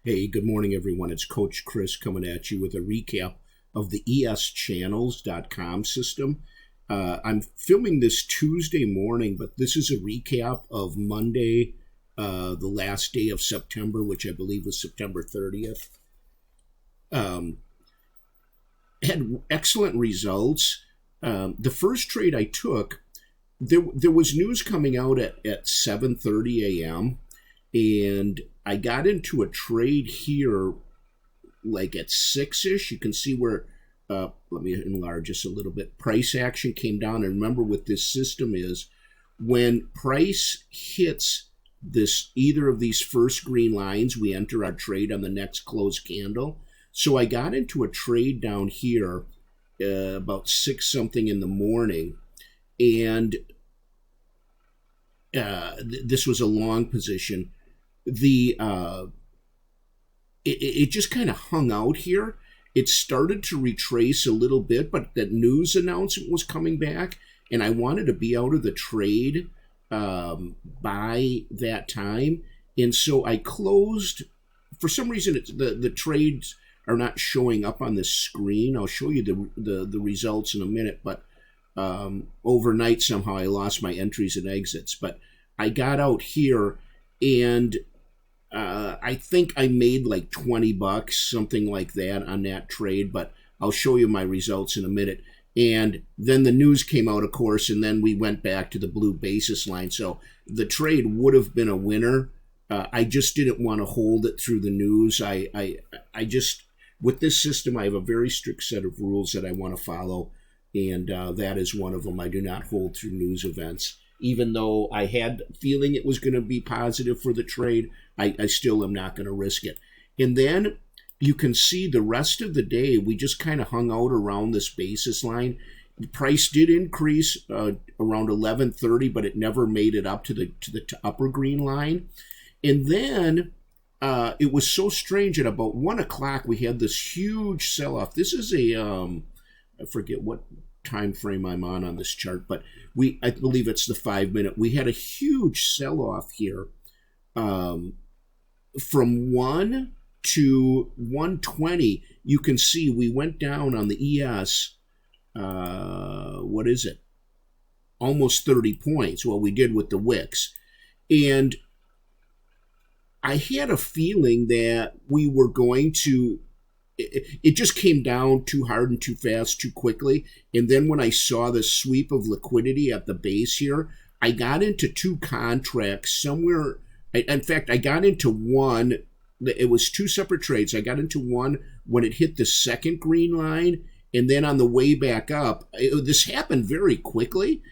Hey, good morning, everyone. It's Coach Chris coming at you with a recap of the eschannels.com system. I'm filming this Tuesday morning, but this is a recap of Monday, the last day of September, which I believe was September 30th. Had excellent results. The first trade I took, there was news coming out at 7:30 a.m., and I got into a trade here like at 6-ish. You can see where, let me enlarge this a little bit. Price action came down. And remember what this system is, when price hits this either of these first green lines, we enter our trade on the next closed candle. So I got into a trade down here about 6 something in the morning, and this was a long position. It just kind of hung out here. It started to retrace a little bit, but that news announcement was coming back, and I wanted to be out of the trade by that time, and so I closed. For some reason, the trades are not showing up on this screen. I'll show you the results in a minute, but overnight somehow I lost my entries and exits. But I got out here, and I think I made like $20, something like that on that trade, but I'll show you my results in a minute. And then the news came out, of course, and then we went back to the blue basis line. So the trade would have been a winner. I just didn't want to hold it through the news. I just, with this system, I have a very strict set of rules that I want to follow, and that is one of them. I do not hold through news events. Even though I had a feeling it was going to be positive for the trade, I still am not going to risk it. And then you can see the rest of the day, we just kind of hung out around this basis line. The price did increase around 11:30, but it never made it up to the upper green line. And then it was so strange. At about 1 o'clock, we had this huge sell-off. This is I forget what time frame I'm on this chart, but I believe it's the 5-minute. We had a huge sell-off here from 1 to 120. You can see we went down on the ES, what is it? Almost 30 points. Well, we did with the wicks. And I had a feeling that we were going to, it just came down too hard and too fast, too quickly. And then when I saw the sweep of liquidity at the base here, I got into 2 contracts somewhere. In fact, I got into one. It was 2 separate trades. I got into one when it hit the second green line, and then on the way back up, this happened very quickly.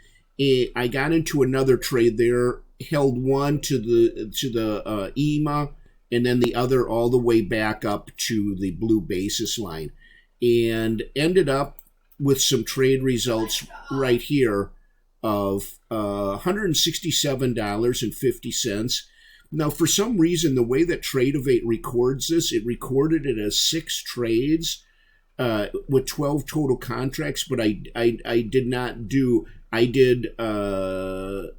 I got into another trade there, held one to the EMA, and then the other all the way back up to the blue basis line, and ended up with some trade results right here of $167.50. Now, for some reason, the way that Tradovate records this, it recorded it as 6 trades with 12 total contracts, but I did not do. I did 2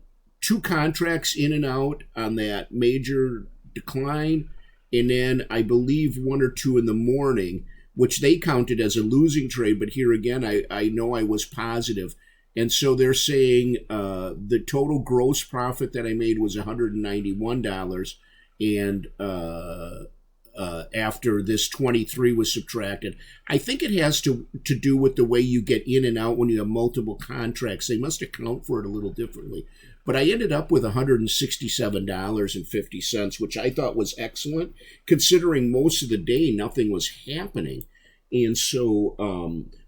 contracts in and out on that major decline, and then I believe 1 or 2 in the morning, which they counted as a losing trade, but here again, I know I was positive. And so they're saying the total gross profit that I made was $191, and after this 23 was subtracted. I think it has to do with the way you get in and out when you have multiple contracts. They must account for it a little differently. But I ended up with $167.50, which I thought was excellent, considering most of the day nothing was happening. And so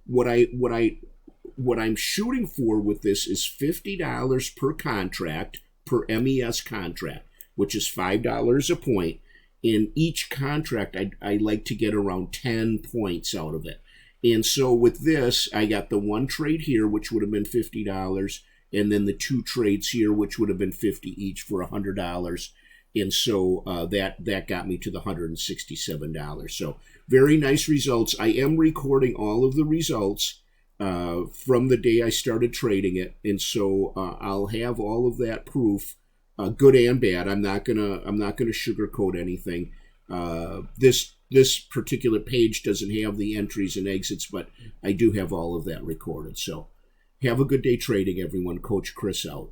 what I'm shooting for with this is $50 per contract, per MES contract, which is $5 a point. In each contract, I like to get around 10 points out of it. And so with this, I got the 1 trade here, which would have been $50, and then the 2 trades here, which would have been $50 each for $100. And so that got me to the $167. So very nice results. I am recording all of the results from the day I started trading it, and so I'll have all of that proof, good and bad. I'm not gonna sugarcoat anything. This particular page doesn't have the entries and exits, but I do have all of that recorded. So have a good day trading, everyone. Coach Chris out.